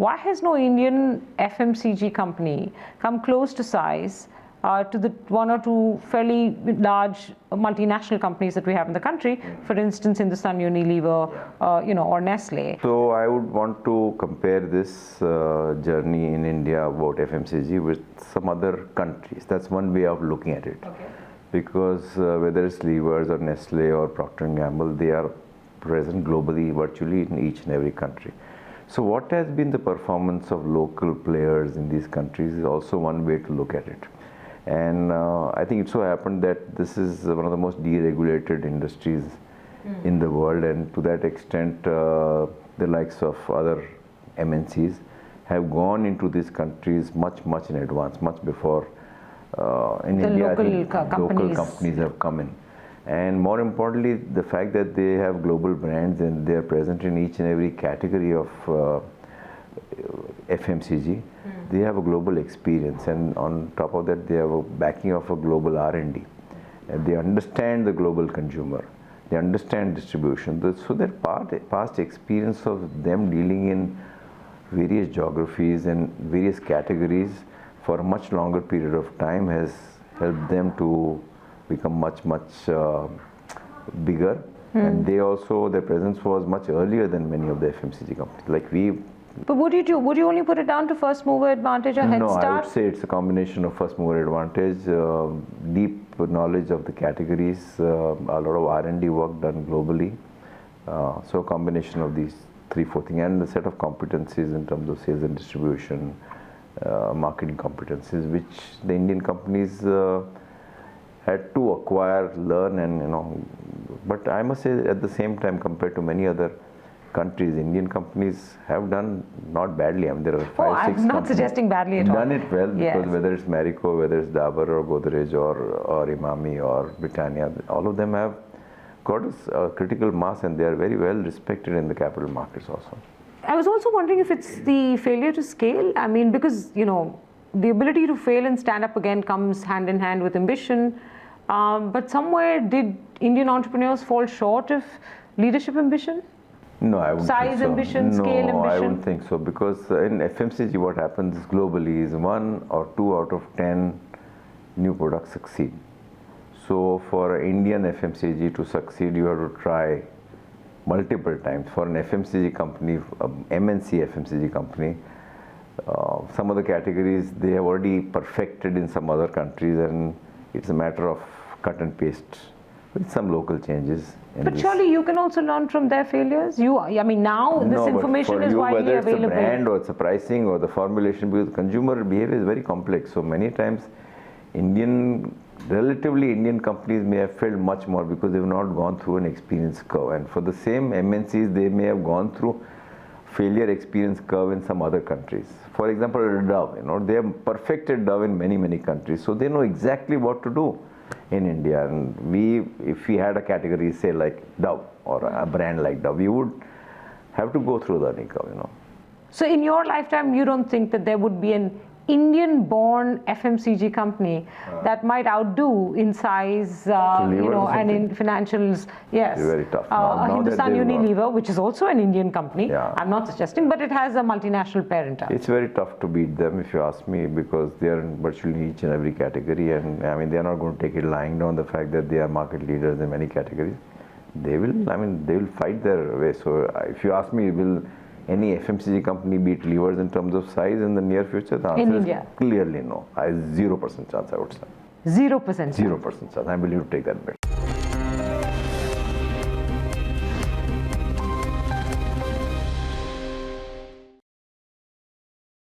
Why has no Indian FMCG company come close to size to the one or two fairly large multinational companies that we have in the country, for instance, Hindustan Unilever, or Nestle? So I would want to compare this journey in India about FMCG with some other countries. That's one way of looking at it. Okay. Because whether it's Levers or Nestle or Procter & Gamble, they are present globally, virtually in each and every country. So what has been the performance of local players in these countries is also one way to look at it. And I think it so happened that this is one of the most deregulated industries in the world, and to that extent the likes of other MNCs have gone into these countries much in advance, much before in the India local companies have come in. And more importantly, the fact that they have global brands and they are present in each and every category of FMCG, they have a global experience, and on top of that they have a backing of a global R&D. And they understand the global consumer, they understand distribution. So their past experience of them dealing in various geographies and various categories for a much longer period of time has helped them to become much bigger. And they also, their presence was much earlier than many of the FMCG companies. Like we. But would you only put it down to first mover advantage or head start? No, I would say it's a combination of first mover advantage, deep knowledge of the categories, a lot of R&D work done globally. So a combination of these 3-4 things, and the set of competencies in terms of sales and distribution, marketing competencies, which the Indian companies had to acquire, learn, and but I must say at the same time, compared to many other countries, Indian companies have done not badly. I mean, there are 5-6 I'm not suggesting badly at all. Done it well, because whether it's Marico, whether it's Dabur or Godrej or Imami or Britannia, all of them have got a critical mass, and they are very well respected in the capital markets also. I was also wondering if it's the failure to scale. I mean, because the ability to fail and stand up again comes hand in hand with ambition. But somewhere, did Indian entrepreneurs fall short of leadership ambition? No, I wouldn't Size think so. ambition, scale ambition? No, I wouldn't think so, because in FMCG what happens globally is 1 or 2 out of 10 new products succeed. So for Indian FMCG to succeed, you have to try multiple times. For an FMCG company, MNC FMCG company, some of the categories they have already perfected in some other countries, and it's a matter of cut and paste with some local changes. But surely you can also learn from their failures. Now this information is widely available. Whether it's a brand or it's a pricing or the formulation, because consumer behavior is very complex. So many times relatively Indian companies may have failed much more because they've not gone through an experience curve. And for the same MNCs, they may have gone through failure experience curve in some other countries. For example, Dove, they have perfected Dove in many countries. So they know exactly what to do in India. And if we had a category, say like Dove or a brand like Dove, we would have to go through the learning curve, So in your lifetime, you don't think that there would be an Indian-born FMCG company that might outdo in size, and in financials? Yes. It's very tough. Hindustan Unilever, which is also an Indian company. Yeah. I'm not suggesting, but it has a multinational parent. It's very tough to beat them, if you ask me, because they are in virtually each and every category, and I mean they are not going to take it lying down the fact that they are market leaders in many categories. They will fight their way. So if you ask me, will any FMCG company beat Levers in terms of size in the near future? The answer is clearly no. 0% chance, I would say. 0%? 0% chance. I'm willing to take that bet.